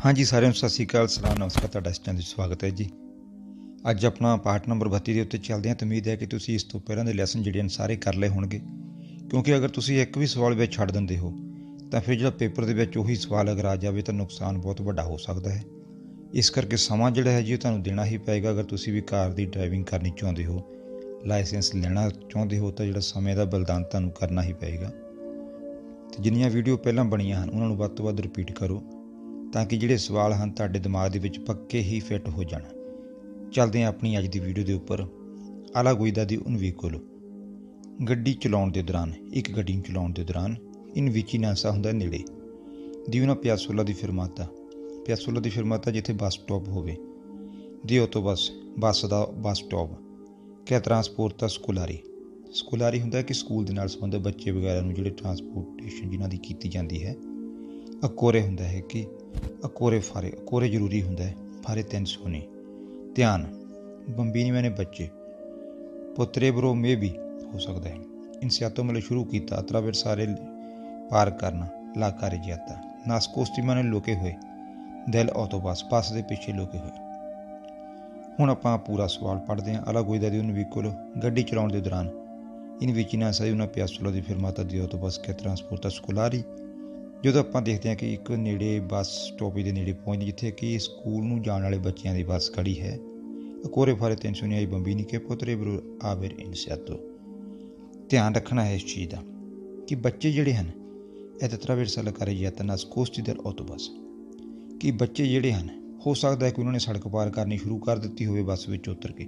हाँ जी, सारिਆਂ ਨੂੰ ਸਤਿ ਸ਼੍ਰੀ ਅਕਾਲ, ਸਲਾਮ, ਨਮਸਕਾਰ। ਤੁਹਾਡਾ ਇਸ ਚੈਨਲ 'ਚ ਸਵਾਗਤ ਹੈ ਜੀ। ਅੱਜ ਆਪਣਾ ਪਾਠ ਨੰਬਰ 32 ਦੇ ਉੱਤੇ ਚੱਲਦੇ ਹਾਂ। ਉਮੀਦ ਹੈ ਕਿ ਤੁਸੀਂ ਇਸ ਤੋਂ ਪਹਿਲਾਂ ਦੇ ਲੈਸਨ ਜਿਹੜੇ ਹਨ ਸਾਰੇ ਕਰ ਲਏ ਹੋਣਗੇ, ਕਿਉਂਕਿ ਅਗਰ ਤੁਸੀਂ ਇੱਕ ਵੀ ਸਵਾਲ ਵਿੱਚ ਛੱਡ ਦਿੰਦੇ ਹੋ ਤਾਂ ਫਿਰ ਜਿਹੜਾ ਪੇਪਰ ਦੇ ਵਿੱਚ ਉਹੀ ਸਵਾਲ ਅਗਰ ਆ ਜਾਵੇ ਤਾਂ ਨੁਕਸਾਨ ਬਹੁਤ ਵੱਡਾ ਹੋ ਸਕਦਾ ਹੈ। ਇਸ ਕਰਕੇ ਸਮਾਂ ਜਿਹੜਾ ਹੈ ਜੀ ਉਹ ਤੁਹਾਨੂੰ ਦੇਣਾ ਹੀ ਪਏਗਾ। ਅਗਰ ਤੁਸੀਂ ਵੀ ਕਾਰ ਦੀ ਡਰਾਈਵਿੰਗ ਕਰਨੀ ਚਾਹੁੰਦੇ ਹੋ, ਲਾਇਸੈਂਸ ਲੈਣਾ ਚਾਹੁੰਦੇ ਹੋ ਤਾਂ ਜਿਹੜਾ ਸਮੇਂ ਦਾ ਬਲਿਦਾਨ ਤੁਹਾਨੂੰ ਕਰਨਾ ਹੀ ਪਏਗਾ। ਅਤੇ ਜਿੰਨੀਆਂ ਵੀਡੀਓ ਪਹਿਲਾਂ ਬਣੀਆਂ ਹਨ ਉਹਨਾਂ ਨੂੰ ਵੱਧ ਤੋਂ ਵੱਧ ਰਿਪੀਟ ਕਰੋ ਤਾਂ ਕਿ ਜਿਹੜੇ ਸਵਾਲ ਹਨ ਤੁਹਾਡੇ ਦਿਮਾਗ ਦੇ ਵਿੱਚ ਪੱਕੇ ਹੀ ਫਿੱਟ ਹੋ ਜਾਣ। ਚੱਲਦੇ ਹਾਂ ਆਪਣੀ ਅੱਜ ਦੀ ਵੀਡੀਓ ਦੇ ਉੱਪਰ। ਆਲਾ ਗੁਇਦਾ ਦੀ ਉਨ ਵਹੀਕਲ। ਗੱਡੀ ਚਲਾਉਣ ਦੇ ਦੌਰਾਨ, ਇੱਕ ਗੱਡੀ ਨੂੰ ਚਲਾਉਣ ਦੇ ਦੌਰਾਨ ਇਨ ਵਿਚਿਨਾਂਸਾ ਹੁੰਦਾ ਨੇੜੇ। ਦੀ una piazzola ਦੀ ਫਿਰਮਾਤਾ। ਪਿਆਸੋਲਾ ਦੀ ਫਿਰਮਾਤਾ ਜਿੱਥੇ ਬੱਸ ਸਟਾਪ ਹੋਵੇ। ਦੀ ਆਟੋਬਸ, ਬੱਸ ਦਾ ਬੱਸ ਸਟਾਪ। ਕਿ ਟਰਾਂਸਪੋਰਟਾ ਸਕੂਲਾਰੀ। ਸਕੂਲਾਰੀ ਹੁੰਦਾ ਕਿ ਸਕੂਲ ਦੇ ਨਾਲ ਸੰਬੰਧਿਤ ਬੱਚੇ ਵਗੈਰਾ ਨੂੰ ਜਿਹੜੇ ਟਰਾਂਸਪੋਰਟੇਸ਼ਨ ਜਿਨ੍ਹਾਂ ਦੀ ਕੀਤੀ ਜਾਂਦੀ ਹੈ। ਅਕੋਰੇ ਹੁੰਦਾ ਹੈ ਕਿ ਅਕੋਰੇ ਫਾਰੇ, ਅਕੋਰੇ ਜ਼ਰੂਰੀ ਹੁੰਦਾ ਹੈ। ਫਾਰੇ ਤੈਨਸੋਨੀ, ਧਿਆਨ। ਬੰਬੀਨੀ ਮੈਨੇ ਬੱਚੇ। ਪੋਤਰੇਬਰੋ ਮੇ ਵੀ ਹੋ ਸਕਦਾ ਹੈ। ਇਨਸਿਆਤੋ ਮਤਲਬ ਸ਼ੁਰੂ ਕੀਤਾ। ਅਤਰਾਵਰਸਾਰੇ ਪਾਰ ਕਰਨਾ। ਲਾਕਾ ਰਜਿਆਤਾ। ਨਾਸਕੋਸਤੀ ਮੈਨੇ ਲੁਕੇ ਹੋਏ। ਦਿਲ ਆਟੋਬਸ, ਬੱਸ ਦੇ ਪਿੱਛੇ ਲੁਕੇ ਹੋਏ। ਹੁਣ ਆਪਾਂ ਪੂਰਾ ਸਵਾਲ ਪੜ੍ਹਦੇ ਹਾਂ। ਆਲਾ ਗੁਇਦਾ ਦੀ ਉਨ ਵਹੀਕਲ, ਗੱਡੀ ਚਲਾਉਣ ਦੇ ਦੌਰਾਨ। ਇਨ ਵਿਚਿਨਾਂਸਾ ਦੀ una piazzola ਦੀ ਫਿਰਮਾਤਾ ਦੀ ਆਟੋਬਸ ਕਿ ਟਰਾਂਸਪੋਰਟਾ ਸਕੂਲਾਰੀ। ਜਦੋਂ ਆਪਾਂ ਦੇਖਦੇ ਹਾਂ ਕਿ ਇੱਕ ਨੇੜੇ ਬੱਸ ਸਟੋਪੇਜ ਦੇ ਨੇੜੇ ਪਹੁੰਚਦੇ ਜਿੱਥੇ ਕਿ ਸਕੂਲ ਨੂੰ ਜਾਣ ਵਾਲੇ ਬੱਚਿਆਂ ਦੀ ਬੱਸ ਖੜੀ ਹੈ। ਅਕੋਰੇ ਫਾਰੇ ਤੈਨਸੋਨੀ ਆਈ ਬੰਬੀਨੀ ਕੇ ਪੋਤਰੇਬਰੋ ਆਵੇਰ ਇਨਸਿਆਤੋ। ਧਿਆਨ ਰੱਖਣਾ ਹੈ ਇਸ ਚੀਜ਼ ਦਾ ਕਿ ਬੱਚੇ ਜਿਹੜੇ ਹਨ ਇਹ ਤਤਰਾਵਿਰਸਾ ਲਕਾਰੇ ਜਾਤਾ ਨਾਸਕੋਸਤੀ ਦਲ ਆਟੋਬਸ, ਕਿ ਬੱਚੇ ਜਿਹੜੇ ਹਨ ਹੋ ਸਕਦਾ ਹੈ ਕਿ ਉਹਨਾਂ ਨੇ ਸੜਕ ਪਾਰ ਕਰਨੀ ਸ਼ੁਰੂ ਕਰ ਦਿੱਤੀ ਹੋਵੇ ਬੱਸ ਵਿੱਚ ਉਤਰ ਕੇ।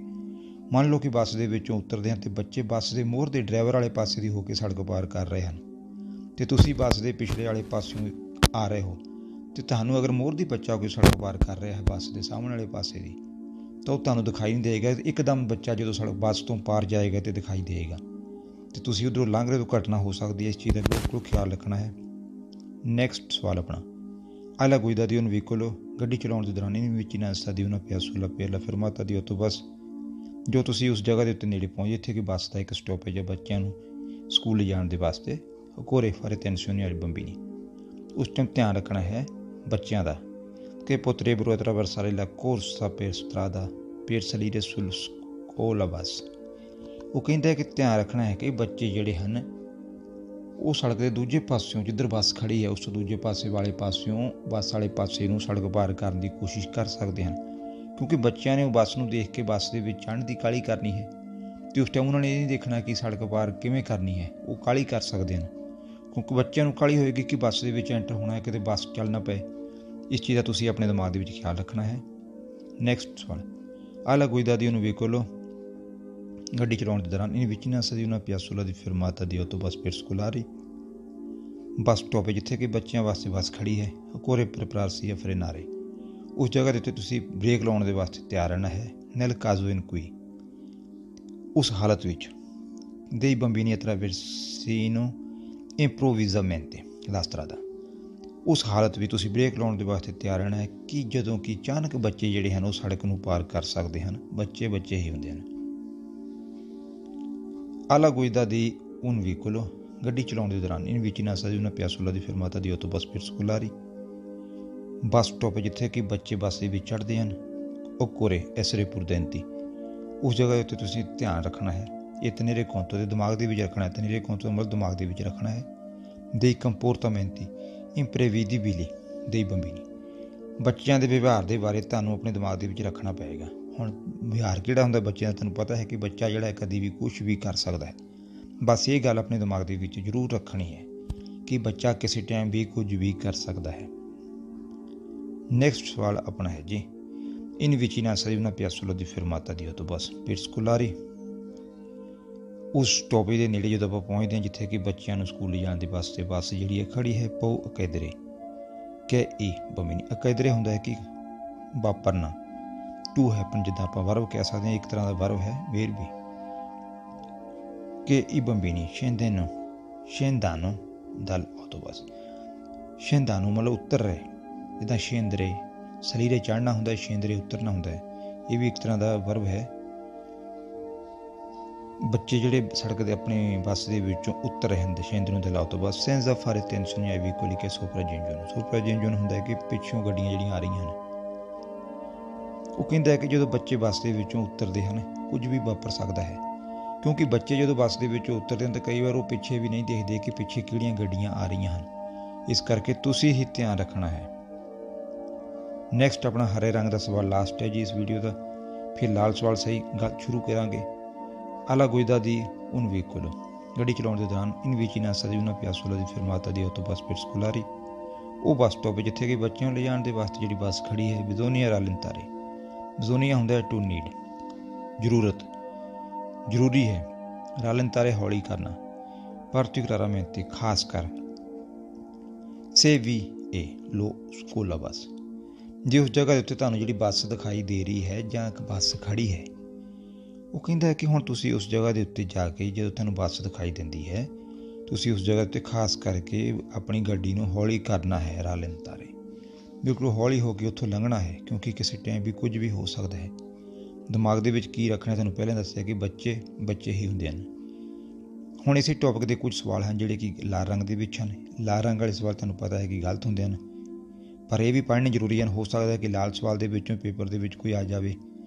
ਮੰਨ ਲਓ ਕਿ ਬੱਸ ਦੇ ਵਿੱਚੋਂ ਉਤਰਦੇ ਹਨ ਅਤੇ ਬੱਚੇ ਬੱਸ ਦੇ ਮੋਹਰ ਦੇ ਡਰਾਈਵਰ ਵਾਲੇ ਪਾਸੇ ਦੀ ਹੋ ਕੇ ਸੜਕ ਪਾਰ ਕਰ ਰਹੇ ਹਨ ਅਤੇ ਤੁਸੀਂ ਬੱਸ ਦੇ ਪਿਛਲੇ ਵਾਲੇ ਪਾਸਿਓਂ ਆ ਰਹੇ ਹੋ ਅਤੇ ਤੁਹਾਨੂੰ ਅਗਰ ਮੋਹਰ ਦੀ ਬੱਚਾ ਕੋਈ ਸੜਕ ਪਾਰ ਕਰ ਰਿਹਾ ਹੈ ਬੱਸ ਦੇ ਸਾਹਮਣੇ ਵਾਲੇ ਪਾਸੇ ਦੀ ਤਾਂ ਉਹ ਤੁਹਾਨੂੰ ਦਿਖਾਈ ਨਹੀਂ ਦੇਵੇਗਾ। ਇੱਕਦਮ ਬੱਚਾ ਜਦੋਂ ਸੜਕ ਬੱਸ ਤੋਂ ਪਾਰ ਜਾਏਗਾ ਅਤੇ ਦਿਖਾਈ ਦੇਵੇਗਾ ਅਤੇ ਤੁਸੀਂ ਉੱਧਰੋਂ ਲੰਘ ਰਹੇ ਤੋਂ ਘਟਨਾ ਹੋ ਸਕਦੀ ਹੈ। ਇਸ ਚੀਜ਼ ਦਾ ਬਿਲਕੁਲ ਖਿਆਲ ਰੱਖਣਾ ਹੈ। ਨੈਕਸਟ ਸਵਾਲ ਆਪਣਾ। ਆਲਾ ਗੁਇਦਾ ਦੀ ਉਨ ਵਹੀਕਲ, ਗੱਡੀ ਚਲਾਉਣ ਦੇ ਦੌਰਾਨ ਇਨ ਵਿਚਿਨਾਂਸਾ ਦੀ una piazzola per la fermata di autobus। ਜੋ ਤੁਸੀਂ ਉਸ ਜਗ੍ਹਾ ਦੇ ਉੱਤੇ ਨੇੜੇ ਪਹੁੰਚੇ ਜਿੱਥੇ ਕਿ ਬੱਸ ਦਾ ਇੱਕ ਸਟੋਪੇਜ ਹੈ ਬੱਚਿਆਂ ਨੂੰ ਸਕੂਲ ਲਿਜਾਣ ਦੇ ਵਾਸਤੇ। ਅਕੋਰੇ ਫਾਰੇ ਤੈਨਸੋਨੀ ਵਾਲੀ ਬੰਬੀਨੀ। ਉਸ ਟਾਈਮ ਧਿਆਨ ਰੱਖਣਾ ਹੈ ਬੱਚਿਆਂ ਦਾ ਕਿ ਪੋਤਰੇਬਰੋ ਅਤਰਾਵਰਸਾਰੇ ਲਾ ਕੋਰਸਾ per strada per salire sul scuola bus। ਉਹ ਕਹਿੰਦਾ ਹੈ ਕਿ ਧਿਆਨ ਰੱਖਣਾ ਹੈ ਕਿ ਬੱਚੇ ਜਿਹੜੇ ਹਨ ਉਹ ਸੜਕ ਦੇ ਦੂਜੇ ਪਾਸਿਓਂ, ਜਿੱਧਰ ਬੱਸ ਖੜੀ ਹੈ ਉਸ ਤੋਂ ਦੂਜੇ ਪਾਸੇ ਵਾਲੇ ਪਾਸਿਓਂ ਬੱਸ ਵਾਲੇ ਪਾਸੇ ਨੂੰ ਸੜਕ ਪਾਰ ਕਰਨ ਦੀ ਕੋਸ਼ਿਸ਼ ਕਰ ਸਕਦੇ ਹਨ, ਕਿਉਂਕਿ ਬੱਚਿਆਂ ਨੇ ਉਹ ਬੱਸ ਨੂੰ ਦੇਖ ਕੇ ਬੱਸ ਦੇ ਵਿੱਚ ਚੜ੍ਹਨ ਦੀ ਕਾਹਲੀ ਕਰਨੀ ਹੈ ਅਤੇ ਉਸ ਟਾਈਮ ਉਹਨਾਂ ਨੇ ਇਹ ਨਹੀਂ ਦੇਖਣਾ ਕਿ ਸੜਕ ਪਾਰ ਕਿਵੇਂ ਕਰਨੀ ਹੈ। ਉਹ ਕਾਹਲੀ ਕਰ ਸਕਦੇ ਹਨ ਕਿਉਂਕਿ ਬੱਚਿਆਂ ਨੂੰ ਕਾਹਲੀ ਹੋਏਗੀ ਕਿ ਬੱਸ ਦੇ ਵਿੱਚ ਐਂਟਰ ਹੋਣਾ ਹੈ, ਕਿਤੇ ਬੱਸ ਚੱਲ ਨਾ ਪਏ। ਇਸ ਚੀਜ਼ ਦਾ ਤੁਸੀਂ ਆਪਣੇ ਦਿਮਾਗ ਦੇ ਵਿੱਚ ਖਿਆਲ ਰੱਖਣਾ ਹੈ। ਨੈਕਸਟ ਸਵਾਲ। ਆਲਾ ਗੁਇਦਾ ਦੀ ਉਨ ਵਹੀਕਲ, ਗੱਡੀ ਚਲਾਉਣ ਦੇ ਦੌਰਾਨ ਇਨ ਵਿਚਿਨਾਂਸਾ ਦੀ una piazzola ਦੀ ਫਿਰਮਾਤਾ ਦੀ ਆਟੋਬਸ per ਸਕੂਲਾਰੀ। ਬੱਸ ਸਟੋਪ ਹੈ ਜਿੱਥੇ ਕਿ ਬੱਚਿਆਂ ਵਾਸਤੇ ਬੱਸ ਖੜੀ ਹੈ। ਅਕੋਰੇ ਪ੍ਰਪਰਾਰਸੀ ਜਾਂ ਫਰੇਨਾਰੇ। ਉਸ ਜਗ੍ਹਾ ਦੇ ਉੱਤੇ ਤੁਸੀਂ ਬ੍ਰੇਕ ਲਾਉਣ ਦੇ ਵਾਸਤੇ ਤਿਆਰ ਰਹਿਣਾ ਹੈ। ਨੈਲ ਕਾਜ਼ੋ ਇਨ ਕੁਈ, ਉਸ ਹਾਲਤ ਵਿੱਚ। ਦੇਈ ਬੰਬੀਨੀ ਅਤਰਾਵਰਸੀਨੋ ਇੰਪਰੋਵਿਜ਼ਾਮੈਂਟੇ ਲਾ strada। ਉਸ ਹਾਲਤ ਵਿੱਚ ਤੁਸੀਂ ਬ੍ਰੇਕ ਲਾਉਣ ਦੇ ਵਾਸਤੇ ਤਿਆਰ ਰਹਿਣਾ ਹੈ ਕਿ ਜਦੋਂ ਕਿ ਅਚਾਨਕ ਬੱਚੇ ਜਿਹੜੇ ਹਨ ਉਹ ਸੜਕ ਨੂੰ ਪਾਰ ਕਰ ਸਕਦੇ ਹਨ। ਬੱਚੇ ਬੱਚੇ ਹੀ ਹੁੰਦੇ ਹਨ। ਆਲਾ ਗੁਇਦਾ ਦੀ ਉਨ ਵਹੀਕਲ, ਗੱਡੀ ਚਲਾਉਣ ਦੇ ਦੌਰਾਨ ਇਨ ਵਿਚਿਨਾਂਸਾ ਦੀ una piazzola ਦੀ ਫਿਰਮਾਤਾ ਦੀ ਆਟੋਬਸ per ਸਕੂਲਾਰੀ। ਬੱਸ ਸਟਾਪ ਜਿੱਥੇ ਕਿ ਬੱਚੇ ਬੱਸ ਦੇ ਵਿੱਚ ਚੜ੍ਹਦੇ ਹਨ। ਓਕੋਰੇ ਐਸਰੇ ਪੁਰਦੈਂਤੀ, ਉਸ ਜਗ੍ਹਾ ਉੱਤੇ ਤੁਸੀਂ ਧਿਆਨ ਰੱਖਣਾ ਹੈ। ਇਹ ਤਨੇਰੇ ਕੋਂਤੋ ਦੇ ਦਿਮਾਗ ਦੇ ਵਿੱਚ ਰੱਖਣਾ ਹੈ। ਤਨੇਰੇ ਕੋਂਤੋ ਦਾ ਮਤਲਬ ਦਿਮਾਗ ਦੇ ਵਿੱਚ ਰੱਖਣਾ ਹੈ। ਦੇਈ ਕੰਪੋਰਟਾਮੈਂਟੀ ਇੰਪ੍ਰੇਵੀਦੀਬਿਲੀ ਦੇਈ ਬੰਬੀਨੀ। ਬੱਚਿਆਂ ਦੇ ਵਿਵਹਾਰ ਦੇ ਬਾਰੇ ਤੁਹਾਨੂੰ ਆਪਣੇ ਦਿਮਾਗ ਦੇ ਵਿੱਚ ਰੱਖਣਾ ਪਏਗਾ। ਹੁਣ ਵਿਹਾਰ ਕਿਹੜਾ ਹੁੰਦਾ ਬੱਚਿਆਂ ਦਾ, ਤੁਹਾਨੂੰ ਪਤਾ ਹੈ ਕਿ ਬੱਚਾ ਜਿਹੜਾ ਕਦੀ ਵੀ ਕੁਛ ਵੀ ਕਰ ਸਕਦਾ ਹੈ। ਬਸ ਇਹ ਗੱਲ ਆਪਣੇ ਦਿਮਾਗ ਦੇ ਵਿੱਚ ਜ਼ਰੂਰ ਰੱਖਣੀ ਹੈ ਕਿ ਬੱਚਾ ਕਿਸੇ ਟਾਈਮ ਵੀ ਕੁਝ ਵੀ ਕਰ ਸਕਦਾ ਹੈ। ਨੈਕਸਟ ਸਵਾਲ ਆਪਣਾ ਹੈ ਜੀ। ਇਨ ਵਿਚਿਨਾਂਸਾ ਦੀ una piazzola ਦੀ ਫਿਰਮਾਤਾ ਦੀ ਆਟੋਬਸ per ਸਕੂਲਾਰੀ। ਉਸ ਸਟੋਪੇਜ ਦੇ ਨੇੜੇ ਜਦੋਂ ਆਪਾਂ ਪਹੁੰਚਦੇ ਹਾਂ ਜਿੱਥੇ ਕਿ ਬੱਚਿਆਂ ਨੂੰ ਸਕੂਲ ਲਿਜਾਣ ਦੇ ਵਾਸਤੇ ਬੱਸ ਜਿਹੜੀ ਹੈ ਖੜੀ ਹੈ। ਪਊ ਅਕੈਦਰੇ ਕਿ ਈ ਬੰਬੀਨੀ। ਅਕੈਦਰੇ ਹੁੰਦਾ ਹੈ ਕਿ ਵਾਪਰਨਾ। ਟੂ ਹੈਪਨ ਜਿੱਦਾਂ ਆਪਾਂ ਵਰਬ ਕਹਿ ਸਕਦੇ ਹਾਂ, ਇੱਕ ਤਰ੍ਹਾਂ ਦਾ ਵਰਬ ਹੈ ਵੇਰ ਵੀ। ਕਿ ਈ ਬੰਬੀਨੀ ਸ਼ੇਂਦੇਨੋ ਸ਼ੇਂਦਾਨੋ ਦਲ ਆਟੋਬਸ। ਸ਼ੇਂਦਾਨੋ ਮਤਲਬ ਉਤਰ ਰਹੇ, ਜਿੱਦਾਂ ਸ਼ੇਂਦਰੇ ਸਲੀਰੇ ਚੜ੍ਹਨਾ ਹੁੰਦਾ, ਸ਼ੇਂਦਰੇ ਉਤਰਨਾ ਹੁੰਦਾ ਹੈ। ਇਹ ਵੀ ਇੱਕ ਤਰ੍ਹਾਂ ਦਾ ਵਰਬ ਹੈ। ਬੱਚੇ ਜਿਹੜੇ ਸੜਕ ਦੇ ਆਪਣੇ ਬੱਸ ਦੇ ਵਿੱਚੋਂ ਉਤਰ ਰਹੇ ਹਨ ਦਸ਼ੇਂਦਰ ਨੂੰ ਦਿਲਾਓ ਤੋਂ ਬਾਅਦ ਸੈਂਸ ਦਾ ਫਾਰੇ ਟੈਂਸ਼ਨ ਹੈ ਵੀ ਕੋਲੀ ਕੇ ਸੁਪਰਾਜਿੰਜਨ ਹੁੰਦਾ ਹੈ ਕਿ ਪਿੱਛੋਂ ਗੱਡੀਆਂ ਜਿਹੜੀਆਂ ਆ ਰਹੀਆਂ ਹਨ। ਉਹ ਕਹਿੰਦਾ ਹੈ ਕਿ ਜਦੋਂ ਬੱਚੇ ਬੱਸ ਦੇ ਵਿੱਚੋਂ ਉਤਰਦੇ ਹਨ ਕੁਝ ਵੀ ਵਾਪਰ ਸਕਦਾ ਹੈ, ਕਿਉਂਕਿ ਬੱਚੇ ਜਦੋਂ ਬੱਸ ਦੇ ਵਿੱਚੋਂ ਉਤਰਦੇ ਹਨ ਤਾਂ ਕਈ ਵਾਰ ਉਹ ਪਿੱਛੇ ਵੀ ਨਹੀਂ ਦੇਖਦੇ ਕਿ ਪਿੱਛੇ ਕਿਹੜੀਆਂ ਗੱਡੀਆਂ ਆ ਰਹੀਆਂ ਹਨ। ਇਸ ਕਰਕੇ ਤੁਸੀਂ ਹੀ ਧਿਆਨ ਰੱਖਣਾ ਹੈ। ਨੈਕਸਟ ਆਪਣਾ ਹਰੇ ਰੰਗ ਦਾ ਸਵਾਲ ਲਾਸਟ ਹੈ ਜੀ ਇਸ ਵੀਡੀਓ ਦਾ, ਫਿਰ ਲਾਲ ਸਵਾਲ ਸਹੀ ਗੱਲ ਸ਼ੁਰੂ ਕਰਾਂਗੇ। ਆਲਾ ਗੁਇਦਾ ਦੀ ਉਨ veicolo ਗੱਡੀ ਚਲਾਉਣ ਦੇ ਦੌਰਾਨ ਇਨ vicinanza di una piazzola di fermata di autobus per scolari, ਉਹ ਬੱਸ ਸਟਾਪ ਜਿੱਥੇ ਕਿ ਬੱਚਿਆਂ ਨੂੰ ਲਿਜਾਣ ਦੇ ਵਾਸਤੇ ਜਿਹੜੀ ਬੱਸ ਖੜੀ ਹੈ। ਬਿਜ਼ੋਨੀਆ ਰਾਲੈਂਤਾਰੇ, ਬਿਜ਼ੋਨੀਆ ਹੁੰਦਾ ਹੈ ਟੂ ਨੀਡ, ਜ਼ਰੂਰਤ, ਜ਼ਰੂਰੀ ਹੈ। ਰਾਲੈਂਤਾਰੇ ਹੌਲੀ ਕਰਨਾ, particolarmente ਖਾਸ ਕਰ। ਸੇ ਵੀ ਏ ਲੋ ਸਕੋਲਾ ਬੱਸ, ਜੇ ਉਸ ਜਗ੍ਹਾ ਦੇ ਉੱਤੇ ਤੁਹਾਨੂੰ ਜਿਹੜੀ ਬੱਸ ਦਿਖਾਈ ਦੇ ਰਹੀ ਹੈ ਜਾਂ ਇੱਕ ਬੱਸ ਖੜੀ ਹੈ, ਉਹ ਕਹਿੰਦਾ ਹੈ ਕਿ ਹੁਣ ਤੁਸੀਂ ਉਸ ਜਗ੍ਹਾ ਦੇ ਉੱਤੇ ਜਾ ਕੇ ਜਦੋਂ ਤੁਹਾਨੂੰ ਬੱਸ ਦਿਖਾਈ ਦਿੰਦੀ ਹੈ ਤੁਸੀਂ ਉਸ ਜਗ੍ਹਾ 'ਤੇ ਖਾਸ ਕਰਕੇ ਆਪਣੀ ਗੱਡੀ ਨੂੰ ਹੌਲੀ ਕਰਨਾ ਹੈ। ਰਾਲੈਂਤਾਰੇ, ਬਿਲਕੁਲ ਹੌਲੀ ਹੋ ਕੇ ਉੱਥੋਂ ਲੰਘਣਾ ਹੈ, ਕਿਉਂਕਿ ਕਿਸੇ ਟਾਈਮ ਵੀ ਕੁਝ ਵੀ ਹੋ ਸਕਦਾ ਹੈ। ਦਿਮਾਗ ਦੇ ਵਿੱਚ ਕੀ ਰੱਖਣਾ ਤੁਹਾਨੂੰ ਪਹਿਲਾਂ ਦੱਸਿਆ ਕਿ ਬੱਚੇ ਹੀ ਹੁੰਦੇ ਹਨ। ਹੁਣ ਇਸੇ ਟੌਪਿਕ ਦੇ ਕੁਝ ਸਵਾਲ ਹਨ ਜਿਹੜੇ ਕਿ ਲਾਲ ਰੰਗ ਦੇ ਵਿੱਚ ਹਨ। ਲਾਲ ਰੰਗ ਵਾਲੇ ਸਵਾਲ ਤੁਹਾਨੂੰ ਪਤਾ ਹੈ ਕਿ ਗਲਤ ਹੁੰਦੇ ਹਨ, ਪਰ ਇਹ ਵੀ ਪੜ੍ਹਨੇ ਜ਼ਰੂਰੀ ਹਨ। ਹੋ ਸਕਦਾ ਹੈ ਕਿ ਲਾਲ ਸਵਾਲ ਦੇ ਵਿੱਚੋਂ ਪੇਪਰ ਦੇ ਵਿੱਚ ਕੋਈ ਆ ਜਾਵੇ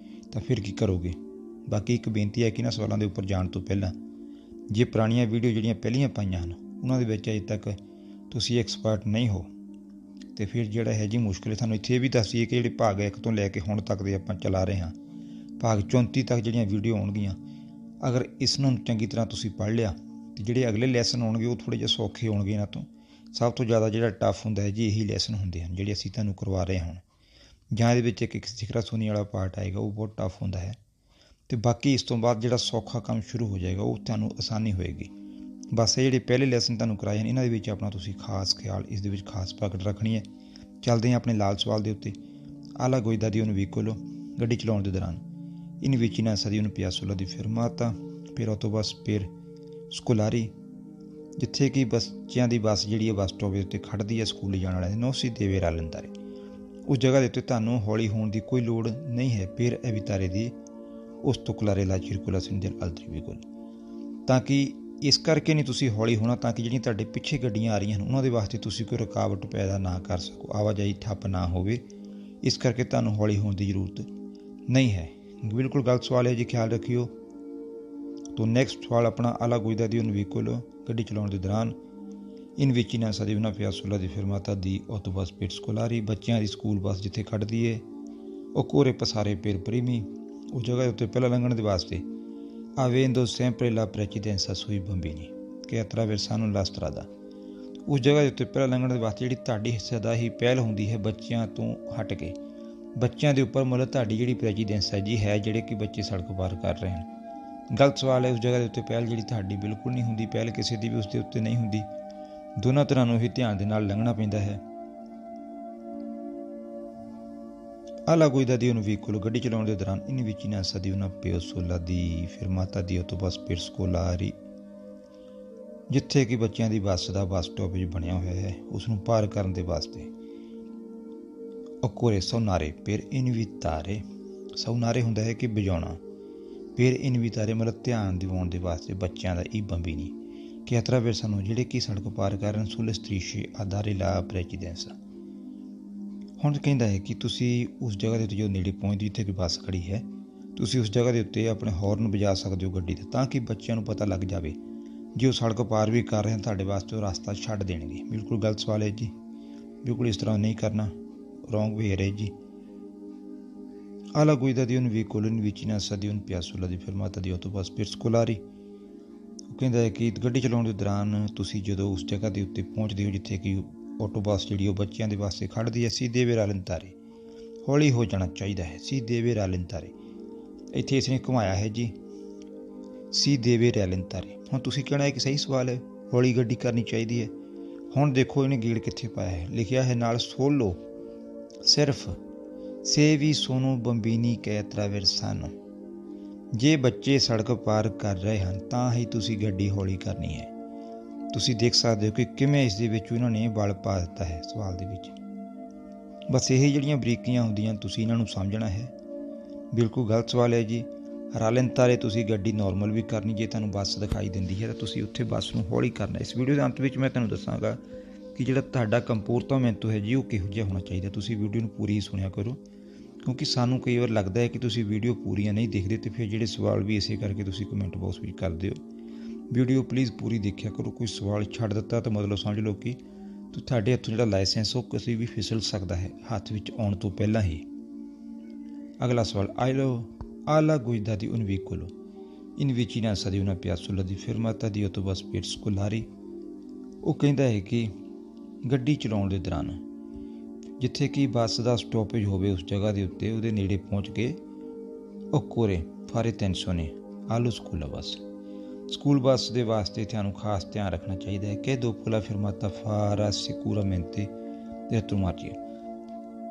ਤਾਂ ਫਿਰ ਕੀ ਕਰੋਗੇ। ਬਾਕੀ ਇੱਕ ਬੇਨਤੀ ਹੈ ਕਿ ਇਹਨਾਂ ਸਵਾਲਾਂ ਦੇ ਉੱਪਰ ਜਾਣ ਤੋਂ ਪਹਿਲਾਂ ਜੇ ਪੁਰਾਣੀਆਂ ਵੀਡੀਓ ਜਿਹੜੀਆਂ ਪਹਿਲੀਆਂ ਪਾਈਆਂ ਹਨ ਉਹਨਾਂ ਦੇ ਵਿੱਚ ਅਜੇ ਤੱਕ ਤੁਸੀਂ ਐਕਸਪਰਟ ਨਹੀਂ ਹੋ ਅਤੇ ਫਿਰ ਜਿਹੜਾ ਹੈ ਜੀ ਮੁਸ਼ਕਿਲ ਹੈ। ਤੁਹਾਨੂੰ ਇੱਥੇ ਇਹ ਵੀ ਦੱਸ ਦਈਏ ਕਿ ਜਿਹੜੇ ਭਾਗ 1 ਤੋਂ ਲੈ ਕੇ ਹੁਣ ਤੱਕ ਦੇ ਆਪਾਂ ਚਲਾ ਰਹੇ ਹਾਂ, ਭਾਗ 34 ਤੱਕ ਜਿਹੜੀਆਂ ਵੀਡੀਓ ਆਉਣਗੀਆਂ, ਅਗਰ ਇਸ ਨੂੰ ਚੰਗੀ ਤਰ੍ਹਾਂ ਤੁਸੀਂ ਪੜ੍ਹ ਲਿਆ ਅਤੇ ਜਿਹੜੇ ਅਗਲੇ ਲੈਸਨ ਆਉਣਗੇ ਉਹ ਥੋੜ੍ਹੇ ਜਿਹੇ ਸੌਖੇ ਹੋਣਗੇ। ਇਹਨਾਂ ਤੋਂ ਸਭ ਤੋਂ ਜ਼ਿਆਦਾ ਜਿਹੜਾ ਟਫ ਹੁੰਦਾ ਹੈ ਜੀ ਇਹੀ ਲੈਸਨ ਹੁੰਦੇ ਹਨ ਜਿਹੜੇ ਅਸੀਂ ਤੁਹਾਨੂੰ ਕਰਵਾ ਰਹੇ ਹਾਂ। ਜਾਂ ਇਹਦੇ ਵਿੱਚ ਇੱਕ ਸਿਖਰਾ ਸੋਨੀ ਵਾਲਾ ਪਾਰਟ ਆਏਗਾ, ਉਹ ਬਹੁਤ ਟਫ ਹੁੰਦਾ ਹੈ, ਅਤੇ ਬਾਕੀ ਇਸ ਤੋਂ ਬਾਅਦ ਜਿਹੜਾ ਸੌਖਾ ਕੰਮ ਸ਼ੁਰੂ ਹੋ ਜਾਏਗਾ ਉਹ ਤੁਹਾਨੂੰ ਆਸਾਨੀ ਹੋਏਗੀ। ਬਸ ਇਹ ਜਿਹੜੇ ਪਹਿਲੇ ਲੈਸਨ ਤੁਹਾਨੂੰ ਕਰਵਾਏ ਹਨ ਇਹਨਾਂ ਦੇ ਵਿੱਚ ਆਪਣਾ ਤੁਸੀਂ ਖਾਸ ਖਿਆਲ ਇਸ ਦੇ ਵਿੱਚ ਖਾਸ ਪਕੜ ਰੱਖਣੀ ਹੈ। ਚੱਲਦੇ ਹਾਂ ਆਪਣੇ ਲਾਲ ਸਵਾਲ ਦੇ ਉੱਤੇ। ਆਲਾ ਗੁਇਦਾ ਦੀ ਉਨ veicolo ਗੱਡੀ ਚਲਾਉਣ ਦੇ ਦੌਰਾਨ ਇਨ vicinanza di una piazzola di fermata per autobus per scolari, ਜਿੱਥੇ ਕਿ ਬੱਚਿਆਂ ਦੀ ਬੱਸ ਜਿਹੜੀ ਹੈ ਬੱਸ ਸਟਾਪ ਦੇ ਉੱਤੇ ਖੜ੍ਹਦੀ ਹੈ ਸਕੂਲ ਜਾਣ ਵਾਲਿਆਂ ਦੀ, non si deve rallentare, ਉਸ ਜਗ੍ਹਾ ਦੇ ਉੱਤੇ ਤੁਹਾਨੂੰ ਹੌਲੀ ਹੋਣ ਦੀ ਕੋਈ ਲੋੜ ਨਹੀਂ ਹੈ। per evitare di ostacolare la circolazione degli altri veicoli, ਤਾਂ ਕਿ ਇਸ ਕਰਕੇ ਨਹੀਂ ਤੁਸੀਂ ਹੌਲੀ ਹੋਣਾ ਤਾਂ ਕਿ ਜਿਹੜੀਆਂ ਤੁਹਾਡੇ ਪਿੱਛੇ ਗੱਡੀਆਂ ਆ ਰਹੀਆਂ ਹਨ ਉਹਨਾਂ ਦੇ ਵਾਸਤੇ ਤੁਸੀਂ ਕੋਈ ਰੁਕਾਵਟ ਪੈਦਾ ਨਾ ਕਰ ਸਕੋ, ਆਵਾਜਾਈ ਠੱਪ ਨਾ ਹੋਵੇ। ਇਸ ਕਰਕੇ ਤੁਹਾਨੂੰ ਹੌਲੀ ਹੋਣ ਦੀ ਜ਼ਰੂਰਤ ਨਹੀਂ ਹੈ। ਬਿਲਕੁਲ ਗਲਤ ਸਵਾਲ ਹੈ ਜੀ, ਖਿਆਲ ਰੱਖਿਓ। ਤੋਂ ਨੈਕਸਟ ਸਵਾਲ ਆਪਣਾ ਆਲਾ ਗੁਇਦਾ ਦੀ ਉਨ veicolo ਗੱਡੀ ਚਲਾਉਣ ਦੇ ਦੌਰਾਨ ਇਨ vicinanza di una piazzola di fermata di autobus per scolari, ਬੱਚਿਆਂ ਦੀ ਸਕੂਲ ਬੱਸ ਜਿੱਥੇ ਖੜ੍ਹਦੀ ਹੈ। occorre passare per primi, ਉਸ ਜਗ੍ਹਾ ਦੇ ਉੱਤੇ ਪਹਿਲਾਂ ਲੰਘਣ ਦੇ ਵਾਸਤੇ avendo sempre la precedenza sui bambini che attraversano la strada, ਉਸ ਜਗ੍ਹਾ ਦੇ ਉੱਤੇ ਪਹਿਲਾਂ ਲੰਘਣ ਦੇ ਵਾਸਤੇ ਜਿਹੜੀ ਤੁਹਾਡੀ ਸਦਾ ਹੀ ਪਹਿਲ ਹੁੰਦੀ ਹੈ ਬੱਚਿਆਂ ਤੋਂ ਹਟ ਕੇ, ਬੱਚਿਆਂ ਦੇ ਉੱਪਰ ਮਤਲਬ ਤੁਹਾਡੀ ਜਿਹੜੀ ਪ੍ਰੈਜੀਡੈਂਸ ਜੀ ਹੈ ਜਿਹੜੇ ਕਿ ਬੱਚੇ ਸੜਕ ਪਾਰ ਕਰ ਰਹੇ ਹਨ। ਗਲਤ ਸਵਾਲ ਹੈ। ਉਸ ਜਗ੍ਹਾ ਦੇ ਉੱਤੇ ਪਹਿਲ ਜਿਹੜੀ ਤੁਹਾਡੀ ਬਿਲਕੁਲ ਨਹੀਂ ਹੁੰਦੀ, ਪਹਿਲ ਕਿਸੇ ਦੀ ਵੀ ਉਸ ਦੇ ਉੱਤੇ ਨਹੀਂ ਹੁੰਦੀ। ਦੋਨਾਂ ਤਰ੍ਹਾਂ ਨੂੰ ਹੀ ਧਿਆਨ ਦੇ ਨਾਲ ਲੰਘਣਾ ਪੈਂਦਾ ਹੈ। ਆਲਾ ਗੁਇਦਾ ਦੀ ਉਨ veicolo ਗੱਡੀ ਚਲਾਉਣ ਦੇ ਦੌਰਾਨ ਇਨ vicinanza di una piazzola di fermata di autobus per scolari, ਜਿੱਥੇ ਕਿ ਬੱਚਿਆਂ ਦੀ ਬੱਸ ਦਾ ਬੱਸ ਸਟਾਪ ਵਿੱਚ ਬਣਿਆ ਹੋਇਆ ਹੈ ਉਸ ਨੂੰ ਪਾਰ ਕਰਨ ਦੇ ਵਾਸਤੇ occorre suonare per invitare, suonare ਹੁੰਦਾ ਹੈ ਕਿ ਵਜਾਉਣਾ, per invitare ਮਤਲਬ ਧਿਆਨ ਦਿਵਾਉਣ ਦੇ ਵਾਸਤੇ ਬੱਚਿਆਂ ਦਾ ਇਹ bambini che attraversano, ਜਿਹੜੇ ਕਿ ਸੜਕ ਪਾਰ ਕਰ ਰਹੇ sulle strisce a dare la precedenza। ਹੁਣ ਕਹਿੰਦਾ ਹੈ ਕਿ ਤੁਸੀਂ ਉਸ ਜਗ੍ਹਾ ਦੇ ਉੱਤੇ ਜਦੋਂ ਨੇੜੇ ਪਹੁੰਚਦੀ ਜਿੱਥੇ ਕਿ ਬੱਸ ਖੜੀ ਹੈ ਤੁਸੀਂ ਉਸ ਜਗ੍ਹਾ ਦੇ ਉੱਤੇ ਆਪਣੇ ਹੌਰਨ ਵਜਾ ਸਕਦੇ ਹੋ ਗੱਡੀ 'ਤੇ, ਤਾਂ ਕਿ ਬੱਚਿਆਂ ਨੂੰ ਪਤਾ ਲੱਗ ਜਾਵੇ ਜੇ ਉਹ ਸੜਕ ਪਾਰ ਵੀ ਕਰ ਰਹੇ ਹਨ ਤੁਹਾਡੇ ਵਾਸਤੇ ਉਹ ਰਸਤਾ ਛੱਡ ਦੇਣਗੇ। ਬਿਲਕੁਲ ਗਲਤ ਸਵਾਲ ਹੈ ਜੀ, ਬਿਲਕੁਲ ਇਸ ਤਰ੍ਹਾਂ ਨਹੀਂ ਕਰਨਾ, ਰੋਂਗ ਬਿਹੇਵੀਅਰ ਹੈ ਜੀ। ਆਲਾ ਗੁਇਦਾ ਦੀ ਉਨ veicolo in vicinanza di una piazzola di fermata di autobus per scolari, ਉਹ ਕਹਿੰਦਾ ਹੈ ਕਿ ਗੱਡੀ ਚਲਾਉਣ ਦੇ ਦੌਰਾਨ ਤੁਸੀਂ ਜਦੋਂ ਉਸ ਜਗ੍ਹਾ ਦੇ ਉੱਤੇ ਪਹੁੰਚਦੇ ਹੋ ਜਿੱਥੇ ਕਿ ਆਟੋ ਬੱਸ ਜਿਹੜੀ ਉਹ ਬੱਚਿਆਂ ਦੇ ਵਾਸਤੇ ਖੜ੍ਹਦੀ ਹੈ, si deve rallentare, ਹੌਲੀ ਹੋ ਜਾਣਾ ਚਾਹੀਦਾ ਹੈ। si deve rallentare, ਇੱਥੇ ਇਸ ਨੇ ਘੁਮਾਇਆ ਹੈ ਜੀ, si deve rallentare। ਹੁਣ ਤੁਸੀਂ ਕਹਿਣਾ ਹੈ ਕਿ ਸਹੀ ਸਵਾਲ ਹੈ, ਹੌਲੀ ਗੱਡੀ ਕਰਨੀ ਚਾਹੀਦੀ ਹੈ। ਹੁਣ ਦੇਖੋ ਇਹਨੇ ਗੇੜ ਕਿੱਥੇ ਪਾਇਆ ਹੈ, ਲਿਖਿਆ ਹੈ ਨਾਲ solo, ਸਿਰਫ se vi sono bambini che attraversano, ਜੇ ਬੱਚੇ ਸੜਕ ਪਾਰ ਕਰ ਰਹੇ ਹਨ ਤਾਂ ਹੀ ਤੁਸੀਂ ਗੱਡੀ ਹੌਲੀ ਕਰਨੀ ਹੈ। ਤੁਸੀਂ ਦੇਖ ਸਕਦੇ ਹੋ ਕਿ ਕਿਵੇਂ ਇਸ ਦੇ ਵਿੱਚ ਇਹਨਾਂ ਨੇ ਬਲ ਪਾ ਦਿੱਤਾ ਹੈ ਸਵਾਲ ਦੇ ਵਿੱਚ। ਬਸ ਇਹ ਜਿਹੜੀਆਂ ਬਰੀਕੀਆਂ ਹੁੰਦੀਆਂ ਤੁਸੀਂ ਇਹਨਾਂ ਨੂੰ ਸਮਝਣਾ ਹੈ। ਬਿਲਕੁਲ ਗਲਤ ਸਵਾਲ ਹੈ ਜੀ। ਰਾਲਨ ਤਾਰੇ ਤੁਸੀਂ ਗੱਡੀ ਨੋਰਮਲ ਵੀ ਕਰਨੀ, ਜੇ ਤੁਹਾਨੂੰ ਬੱਸ ਦਿਖਾਈ ਦਿੰਦੀ ਹੈ ਤਾਂ ਤੁਸੀਂ ਉੱਥੇ ਬੱਸ ਨੂੰ ਹੌਲੀ ਕਰਨਾ। ਇਸ ਵੀਡੀਓ ਦੇ ਅੰਤ ਵਿੱਚ ਮੈਂ ਤੁਹਾਨੂੰ ਦੱਸਾਂਗਾ ਕਿ ਜਿਹੜਾ ਤੁਹਾਡਾ ਕੰਪੋਰਟਮੈਂਟ ਹੈ ਜੀ ਉਹ ਕਿਹੋ ਜਿਹਾ ਹੋਣਾ ਚਾਹੀਦਾ। ਤੁਸੀਂ ਵੀਡੀਓ ਨੂੰ ਪੂਰੀ ਸੁਣਿਆ ਕਰੋ, ਕਿਉਂਕਿ ਸਾਨੂੰ ਕਈ ਵਾਰ ਲੱਗਦਾ ਹੈ ਕਿ ਤੁਸੀਂ ਵੀਡੀਓ ਪੂਰੀਆਂ ਨਹੀਂ ਦੇਖਦੇ ਅਤੇ ਫਿਰ ਜਿਹੜੇ ਸਵਾਲ ਵੀ ਇਸੇ ਕਰਕੇ ਤੁਸੀਂ ਕਮੈਂਟ ਬਾਕਸ ਵਿੱਚ ਕਰਦੇ ਹੋ। ਵੀਡੀਓ ਪਲੀਜ਼ ਪੂਰੀ ਦੇਖਿਆ ਕਰੋ। ਕੋਈ ਸਵਾਲ ਛੱਡ ਦਿੱਤਾ ਤਾਂ ਮਤਲਬ ਸਮਝ ਲਓ ਕਿ ਤੁਹਾਡੇ ਹੱਥੋਂ ਜਿਹੜਾ ਲਾਇਸੈਂਸ ਉਹ ਕਿਸੇ ਵੀ ਫਿਸਲ ਸਕਦਾ ਹੈ ਹੱਥ ਵਿੱਚ ਆਉਣ ਤੋਂ ਪਹਿਲਾਂ ਹੀ। ਅਗਲਾ ਸਵਾਲ, alla guida di un veicolo in vicinanza di una piazzola di fermata di autobus per scolari। ਉਹ ਕਹਿੰਦਾ ਹੈ ਕਿ ਗੱਡੀ ਚਲਾਉਣ ਦੇ ਦੌਰਾਨ ਜਿੱਥੇ ਕਿ ਬੱਸ ਦਾ ਸਟਾਪੇਜ ਹੋਵੇ ਉਸ ਜਗ੍ਹਾ ਦੇ ਉੱਤੇ ਉਹਦੇ ਨੇੜੇ ਪਹੁੰਚ ਕੇ occorre fare attenzione allo school bus। School bus ਦੇ ਵਾਸਤੇ ਤੁਹਾਨੂੰ ਖਾਸ ਧਿਆਨ ਰੱਖਣਾ ਚਾਹੀਦਾ ਹੈ ਕਿ dopo la fermata farà sicuramente retromarcia,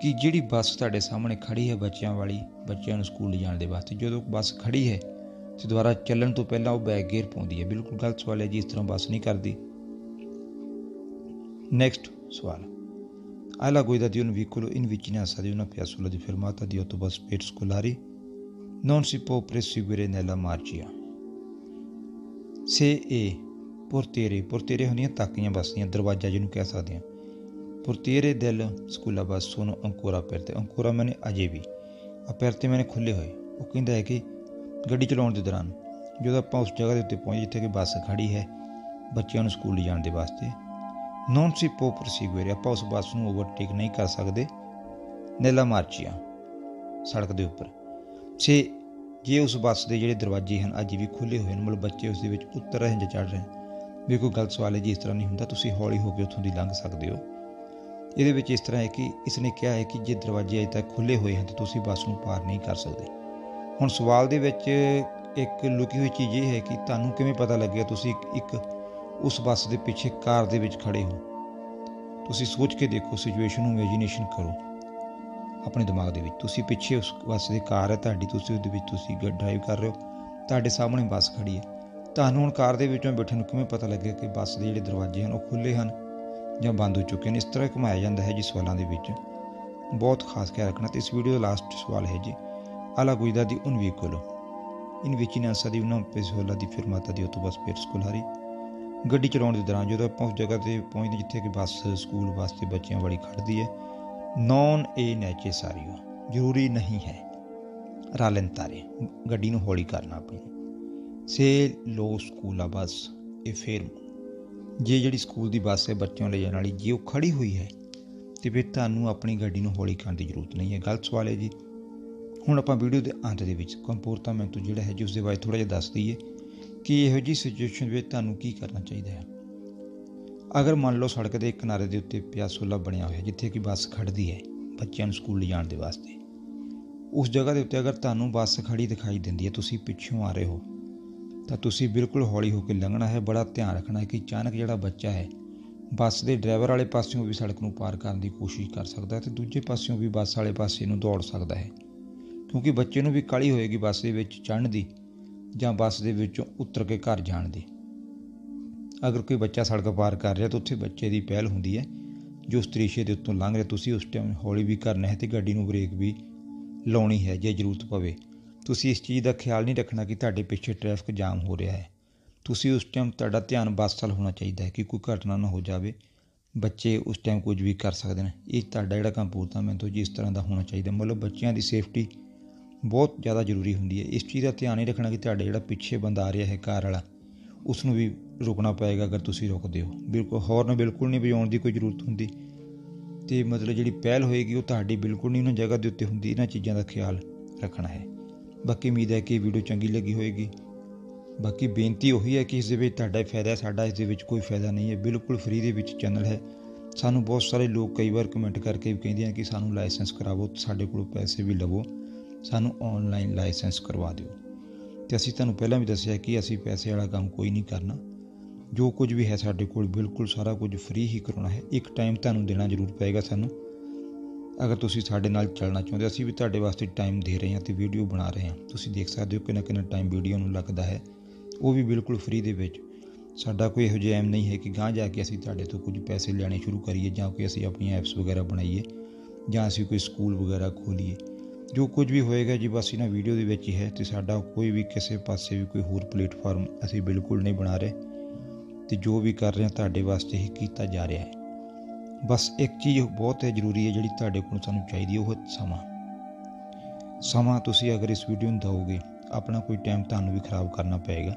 ਕਿ ਜਿਹੜੀ ਬੱਸ ਤੁਹਾਡੇ ਸਾਹਮਣੇ ਖੜੀ ਹੈ ਬੱਚਿਆਂ ਵਾਲੀ, ਬੱਚਿਆਂ ਨੂੰ ਸਕੂਲ ਲਿਜਾਣ ਦੇ ਵਾਸਤੇ, ਜਦੋਂ ਬੱਸ ਖੜੀ ਹੈ ਅਤੇ ਦੁਬਾਰਾ ਚੱਲਣ ਤੋਂ ਪਹਿਲਾਂ ਉਹ ਬੈਕ ਗੇਅਰ ਪਾਉਂਦੀ ਹੈ। ਬਿਲਕੁਲ ਗਲਤ ਸਵਾਲ ਹੈ ਜੀ, ਇਸ ਤਰ੍ਹਾਂ ਬੱਸ ਨਹੀਂ ਕਰਦੀ। ਨੈਕਸਟ ਸਵਾਲ, alla guida di un veicolo in vicinanza di una piazzola di fermata di autobus per scolari non si può proseguire nella marcia se portiere ਹੁੰਦੀਆਂ ਤਾਕੀਆਂ ਬੱਸ ਦੀਆਂ, ਦਰਵਾਜ਼ਾ ਜਿਹਨੂੰ ਕਹਿ ਸਕਦੇ ਹਾਂ। portiere del school bus sono ancora aperte, ancora ਮੈਨੇ ਅਜੇ ਵੀ, aperte ਮੈਨੇ ਖੁੱਲ੍ਹੇ ਹੋਏ। ਉਹ ਕਹਿੰਦਾ ਹੈ ਕਿ ਗੱਡੀ ਚਲਾਉਣ ਦੇ ਦੌਰਾਨ ਜਦੋਂ ਆਪਾਂ ਉਸ ਜਗ੍ਹਾ ਦੇ ਉੱਤੇ ਪਹੁੰਚੇ ਜਿੱਥੇ ਕਿ ਬੱਸ ਖੜੀ ਹੈ ਬੱਚਿਆਂ ਨੂੰ ਸਕੂਲ ਲਿਜਾਣ ਦੇ ਵਾਸਤੇ, non si può proseguire, ਆਪਾਂ ਉਸ ਬੱਸ ਨੂੰ ਓਵਰਟੇਕ ਨਹੀਂ ਕਰ ਸਕਦੇ nella marcia, ਸੜਕ ਦੇ ਉੱਪਰ। ਜੇ ਉਸ ਬੱਸ ਦੇ ਜਿਹੜੇ ਦਰਵਾਜ਼ੇ ਹਨ ਅੱਜ ਵੀ ਖੁੱਲ੍ਹੇ ਹੋਏ ਹਨ, ਮਤਲਬ ਬੱਚੇ ਉਸ ਦੇ ਵਿੱਚ ਉਤਰ ਰਹੇ ਜਾਂ ਚੜ੍ਹ ਰਹੇ ਹਨ। ਵੀ ਕੋਈ ਗਲਤ ਸਵਾਲ ਹੈ ਜੀ, ਇਸ ਤਰ੍ਹਾਂ ਨਹੀਂ ਹੁੰਦਾ, ਤੁਸੀਂ ਹੌਲੀ ਹੋ ਕੇ ਉੱਥੋਂ ਦੀ ਲੰਘ ਸਕਦੇ ਹੋ। ਇਹਦੇ ਵਿੱਚ ਇਸ ਤਰ੍ਹਾਂ ਹੈ ਕਿ ਇਸ ਨੇ ਕਿਹਾ ਹੈ ਕਿ ਜੇ ਦਰਵਾਜ਼ੇ ਅਜੇ ਤੱਕ ਖੁੱਲ੍ਹੇ ਹੋਏ ਹਨ ਤਾਂ ਤੁਸੀਂ ਬੱਸ ਨੂੰ ਪਾਰ ਨਹੀਂ ਕਰ ਸਕਦੇ। ਹੁਣ ਸਵਾਲ ਦੇ ਵਿੱਚ ਇੱਕ ਲੁਕੀ ਹੋਈ ਚੀਜ਼ ਇਹ ਹੈ ਕਿ ਤੁਹਾਨੂੰ ਕਿਵੇਂ ਪਤਾ ਲੱਗਿਆ ਤੁਸੀਂ ਇੱਕ ਉਸ ਬੱਸ ਦੇ ਪਿੱਛੇ ਕਾਰ ਦੇ ਵਿੱਚ ਖੜ੍ਹੇ ਹੋ। ਤੁਸੀਂ ਸੋਚ ਕੇ ਦੇਖੋ, ਸਿਚੁਏਸ਼ਨ ਨੂੰ ਇਮੈਜੀਨੇਸ਼ਨ ਕਰੋ ਆਪਣੇ ਦਿਮਾਗ ਦੇ ਵਿੱਚ। ਤੁਸੀਂ ਪਿੱਛੇ ਉਸ ਬੱਸ ਦੀ ਕਾਰ ਹੈ ਤੁਹਾਡੀ, ਤੁਸੀਂ ਉਹਦੇ ਵਿੱਚ ਤੁਸੀਂ ਡਰਾਈਵ ਕਰ ਰਹੇ ਹੋ, ਤੁਹਾਡੇ ਸਾਹਮਣੇ ਬੱਸ ਖੜੀ ਹੈ। ਤੁਹਾਨੂੰ ਹੁਣ ਕਾਰ ਦੇ ਵਿੱਚੋਂ ਬੈਠੇ ਨੂੰ ਕਿਵੇਂ ਪਤਾ ਲੱਗਿਆ ਕਿ ਬੱਸ ਦੇ ਜਿਹੜੇ ਦਰਵਾਜ਼ੇ ਹਨ ਉਹ ਖੁੱਲ੍ਹੇ ਹਨ ਜਾਂ ਬੰਦ ਹੋ ਚੁੱਕੇ ਨੇ। ਇਸ ਤਰ੍ਹਾਂ ਘੁਮਾਇਆ ਜਾਂਦਾ ਹੈ ਜੀ ਸਵਾਲਾਂ ਦੇ ਵਿੱਚ, ਬਹੁਤ ਖਾਸ ਖਿਆਲ ਰੱਖਣਾ। ਅਤੇ ਇਸ ਵੀਡੀਓ ਦਾ ਲਾਸਟ ਸਵਾਲ ਹੈ ਜੀ, alla guida di un veicolo in vicinanza di una piazzola di fermata di autobus per scolari। ਗੱਡੀ ਚਲਾਉਣ ਦੇ ਦੌਰਾਨ ਜਦੋਂ ਆਪਾਂ ਉਸ ਜਗ੍ਹਾ 'ਤੇ ਪਹੁੰਚਦੇ ਜਿੱਥੇ ਕਿ ਬੱਸ ਸਕੂਲ ਵਾਸਤੇ ਬੱਚਿਆਂ ਵਾਲੀ ਖੜ੍ਹਦੀ ਹੈ, non è necessario, ਜ਼ਰੂਰੀ ਨਹੀਂ ਹੈ rallentare, ਗੱਡੀ ਨੂੰ ਹੌਲੀ ਕਰਨਾ ਆਪਣੀ। se lo school bus è fermo, ਜੇ ਜਿਹੜੀ ਸਕੂਲ ਦੀ ਬੱਸ ਹੈ ਬੱਚਿਆਂ ਨੂੰ ਲੈ ਜਾਣ ਵਾਲੀ, ਜੇ ਉਹ ਖੜ੍ਹੀ ਹੋਈ ਹੈ ਅਤੇ ਫਿਰ ਤੁਹਾਨੂੰ ਆਪਣੀ ਗੱਡੀ ਨੂੰ ਹੌਲੀ ਕਰਨ ਦੀ ਜ਼ਰੂਰਤ ਨਹੀਂ ਹੈ। ਗਲਤ ਸਵਾਲ ਹੈ ਜੀ। ਹੁਣ ਆਪਾਂ ਵੀਡੀਓ ਦੇ ਅੰਤ ਦੇ ਵਿੱਚ ਕੰਪੋਰਟਮੈਂਟ ਜਿਹੜਾ ਹੈ ਜੀ ਉਸ ਦੇ ਬਾਰੇ ਥੋੜ੍ਹਾ ਜਿਹਾ ਦੱਸ ਦਈਏ ਕਿ ਇਹੋ ਜਿਹੀ ਸਿਚੁਏਸ਼ਨ ਵਿੱਚ ਤੁਹਾਨੂੰ ਕੀ ਕਰਨਾ ਚਾਹੀਦਾ ਹੈ। ਅਗਰ ਮੰਨ ਲਓ ਸੜਕ ਦੇ ਕਿਨਾਰੇ ਦੇ ਉੱਤੇ ਪਿਆਸੋਲਾ ਬਣਿਆ ਹੋਇਆ ਜਿੱਥੇ ਕਿ ਬੱਸ ਖੜ੍ਹਦੀ ਹੈ ਬੱਚਿਆਂ ਨੂੰ ਸਕੂਲ ਲਿਜਾਣ ਦੇ ਵਾਸਤੇ, ਉਸ ਜਗ੍ਹਾ ਦੇ ਉੱਤੇ ਅਗਰ ਤੁਹਾਨੂੰ ਬੱਸ ਖੜ੍ਹੀ ਦਿਖਾਈ ਦਿੰਦੀ ਹੈ, ਤੁਸੀਂ ਪਿੱਛੋਂ ਆ ਰਹੇ ਹੋ, ਤਾਂ ਤੁਸੀਂ ਬਿਲਕੁਲ ਹੌਲੀ ਹੋ ਕੇ ਲੰਘਣਾ ਹੈ। ਬੜਾ ਧਿਆਨ ਰੱਖਣਾ ਹੈ ਕਿ ਅਚਾਨਕ ਜਿਹੜਾ ਬੱਚਾ ਹੈ ਬੱਸ ਦੇ ਡਰਾਈਵਰ ਵਾਲੇ ਪਾਸਿਓਂ ਵੀ ਸੜਕ ਨੂੰ ਪਾਰ ਕਰਨ ਦੀ ਕੋਸ਼ਿਸ਼ ਕਰ ਸਕਦਾ ਹੈ ਅਤੇ ਦੂਜੇ ਪਾਸਿਓਂ ਵੀ ਬੱਸ ਵਾਲੇ ਪਾਸੇ ਨੂੰ ਦੌੜ ਸਕਦਾ ਹੈ, ਕਿਉਂਕਿ ਬੱਚੇ ਨੂੰ ਵੀ ਕਾਹਲੀ ਹੋਏਗੀ ਬੱਸ ਦੇ ਵਿੱਚ ਚੜ੍ਹਨ ਦੀ ਜਾਂ ਬੱਸ ਦੇ ਵਿੱਚੋਂ ਉਤਰ ਕੇ ਘਰ ਜਾਣ ਦੀ। ਅਗਰ ਕੋਈ ਬੱਚਾ ਸੜਕ ਪਾਰ ਕਰ ਰਿਹਾ ਤਾਂ ਉੱਥੇ ਬੱਚੇ ਦੀ ਪਹਿਲ ਹੁੰਦੀ ਹੈ ਜੋ ਉਸ ਤਰੀਸ਼ੇ ਦੇ ਉੱਤੋਂ ਲੰਘ ਰਿਹਾ। ਤੁਸੀਂ ਉਸ ਟਾਈਮ ਹੌਲੀ ਵੀ ਕਰਨਾ ਹੈ ਅਤੇ ਗੱਡੀ ਨੂੰ ਬ੍ਰੇਕ ਵੀ ਲਾਉਣੀ ਹੈ ਜੇ ਜ਼ਰੂਰਤ ਪਵੇ। ਤੁਸੀਂ ਇਸ ਚੀਜ਼ ਦਾ ਖਿਆਲ ਨਹੀਂ ਰੱਖਣਾ ਕਿ ਤੁਹਾਡੇ ਪਿੱਛੇ ਟ੍ਰੈਫਿਕ ਜਾਮ ਹੋ ਰਿਹਾ ਹੈ। ਤੁਸੀਂ ਉਸ ਟਾਈਮ ਤੁਹਾਡਾ ਧਿਆਨ ਬੱਸ ਵੱਲ ਹੋਣਾ ਚਾਹੀਦਾ ਹੈ ਕਿ ਕੋਈ ਘਟਨਾ ਨਾ ਹੋ ਜਾਵੇ। ਬੱਚੇ ਉਸ ਟਾਈਮ ਕੁਝ ਵੀ ਕਰ ਸਕਦੇ ਨੇ। ਇਹ ਤੁਹਾਡਾ ਜਿਹੜਾ ਕੰਪੋਰਟਮੈਂਟ ਜੀ ਇਸ ਤਰ੍ਹਾਂ ਦਾ ਹੋਣਾ ਚਾਹੀਦਾ। ਮਤਲਬ ਬੱਚਿਆਂ ਦੀ ਸੇਫਟੀ ਬਹੁਤ ਜ਼ਿਆਦਾ ਜ਼ਰੂਰੀ ਹੁੰਦੀ ਹੈ। ਇਸ ਚੀਜ਼ ਦਾ ਧਿਆਨ ਨਹੀਂ ਰੱਖਣਾ ਕਿ ਤੁਹਾਡੇ ਜਿਹੜਾ ਪਿੱਛੇ ਬੰਦਾ ਆ ਰਿਹਾ ਹੈ ਕਾਰ ਵਾਲਾ, ਉਸ ਨੂੰ ਵੀ ਰੁਕਣਾ ਪਏਗਾ ਅਗਰ ਤੁਸੀਂ ਰੁਕਦੇ ਹੋ। ਬਿਲਕੁਲ ਹੌਰਨ ਬਿਲਕੁਲ ਨਹੀਂ ਵਜਾਉਣ ਦੀ ਕੋਈ ਜ਼ਰੂਰਤ ਹੁੰਦੀ ਅਤੇ ਮਤਲਬ ਜਿਹੜੀ ਪਹਿਲ ਹੋਏਗੀ ਉਹ ਤੁਹਾਡੀ ਬਿਲਕੁਲ ਨਹੀਂ ਉਹਨਾਂ ਜਗ੍ਹਾ ਦੇ ਉੱਤੇ ਹੁੰਦੀ। ਇਹਨਾਂ ਚੀਜ਼ਾਂ ਦਾ ਖਿਆਲ ਰੱਖਣਾ ਹੈ। ਬਾਕੀ ਉਮੀਦ ਹੈ ਕਿ ਇਹ ਵੀਡੀਓ ਚੰਗੀ ਲੱਗੀ ਹੋਏਗੀ। ਬਾਕੀ ਬੇਨਤੀ ਉਹੀ ਹੈ ਕਿ ਇਸ ਦੇ ਵਿੱਚ ਤੁਹਾਡਾ ਫਾਇਦਾ ਹੈ, ਸਾਡਾ ਇਸ ਦੇ ਵਿੱਚ ਕੋਈ ਫਾਇਦਾ ਨਹੀਂ ਹੈ। ਬਿਲਕੁਲ ਫ੍ਰੀ ਦੇ ਵਿੱਚ ਚੈਨਲ ਹੈ। ਸਾਨੂੰ ਬਹੁਤ ਸਾਰੇ ਲੋਕ ਕਈ ਵਾਰ ਕਮੈਂਟ ਕਰਕੇ ਵੀ ਕਹਿੰਦੇ ਆ ਕਿ ਸਾਨੂੰ ਲਾਇਸੈਂਸ ਕਰਾਵੋ, ਸਾਡੇ ਕੋਲੋਂ ਪੈਸੇ ਵੀ ਲਵੋ, ਸਾਨੂੰ ਔਨਲਾਈਨ ਲਾਇਸੈਂਸ ਕਰਵਾ ਦਿਓ। ਅਤੇ ਅਸੀਂ ਤੁਹਾਨੂੰ ਪਹਿਲਾਂ ਵੀ ਦੱਸਿਆ ਕਿ ਅਸੀਂ ਪੈਸੇ ਵਾਲਾ ਕੰਮ ਕੋਈ ਨਹੀਂ ਕਰਨਾ। ਜੋ ਕੁਝ ਵੀ ਹੈ ਸਾਡੇ ਕੋਲ ਬਿਲਕੁਲ ਸਾਰਾ ਕੁਝ ਫ੍ਰੀ ਹੀ ਕਰਾਉਣਾ ਹੈ। ਇੱਕ ਟਾਈਮ ਤੁਹਾਨੂੰ ਦੇਣਾ ਜ਼ਰੂਰ ਪਏਗਾ ਸਾਨੂੰ, ਅਗਰ ਤੁਸੀਂ ਸਾਡੇ ਨਾਲ ਚੱਲਣਾ ਚਾਹੁੰਦੇ। ਅਸੀਂ ਵੀ ਤੁਹਾਡੇ ਵਾਸਤੇ ਟਾਈਮ ਦੇ ਰਹੇ ਹਾਂ ਅਤੇ ਵੀਡੀਓ ਬਣਾ ਰਹੇ ਹਾਂ। ਤੁਸੀਂ ਦੇਖ ਸਕਦੇ ਹੋ ਕਿੰਨਾ ਟਾਈਮ ਵੀਡੀਓ ਨੂੰ ਲੱਗਦਾ ਹੈ, ਉਹ ਵੀ ਬਿਲਕੁਲ ਫ੍ਰੀ ਦੇ ਵਿੱਚ। ਸਾਡਾ ਕੋਈ ਇਹੋ ਜਿਹਾ ਐਮ ਨਹੀਂ ਹੈ ਕਿ ਗਾਂਹ ਜਾ ਕੇ ਅਸੀਂ ਤੁਹਾਡੇ ਤੋਂ ਕੁਝ ਪੈਸੇ ਲੈਣੇ ਸ਼ੁਰੂ ਕਰੀਏ ਜਾਂ ਕੋਈ ਅਸੀਂ ਆਪਣੀਆਂ ਐਪਸ ਵਗੈਰਾ ਬਣਾਈਏ ਜਾਂ ਅਸੀਂ ਕੋਈ ਸਕੂਲ ਵਗੈਰਾ ਖੋਲ੍ਹੀਏ। ਜੋ ਕੁਝ ਵੀ ਹੋਏਗਾ ਜੀ ਬਸ ਇਹਨਾਂ ਵੀਡੀਓ ਦੇ ਵਿੱਚ ਹੀ ਹੈ, ਅਤੇ ਸਾਡਾ ਕੋਈ ਵੀ ਕਿਸੇ ਪਾਸੇ ਵੀ ਕੋਈ ਹੋਰ ਪਲੇਟਫਾਰਮ ਅਸੀਂ ਬਿਲਕੁਲ ਨਹੀਂ ਬਣਾ ਰਹੇ, ਅਤੇ ਜੋ ਵੀ ਕਰ ਰਹੇ ਹਾਂ ਤੁਹਾਡੇ ਵਾਸਤੇ ਹੀ ਕੀਤਾ ਜਾ ਰਿਹਾ ਹੈ। ਬਸ ਇੱਕ ਚੀਜ਼ ਬਹੁਤ ਜ਼ਰੂਰੀ ਹੈ ਜਿਹੜੀ ਤੁਹਾਡੇ ਕੋਲ ਸਾਨੂੰ ਚਾਹੀਦੀ ਹੈ, ਉਹ ਸਮਾਂ। ਤੁਸੀਂ ਅਗਰ ਇਸ ਵੀਡੀਓ ਨੂੰ ਦਿਓਗੇ, ਆਪਣਾ ਕੋਈ ਟਾਈਮ ਤੁਹਾਨੂੰ ਵੀ ਖਰਾਬ ਕਰਨਾ ਪਏਗਾ।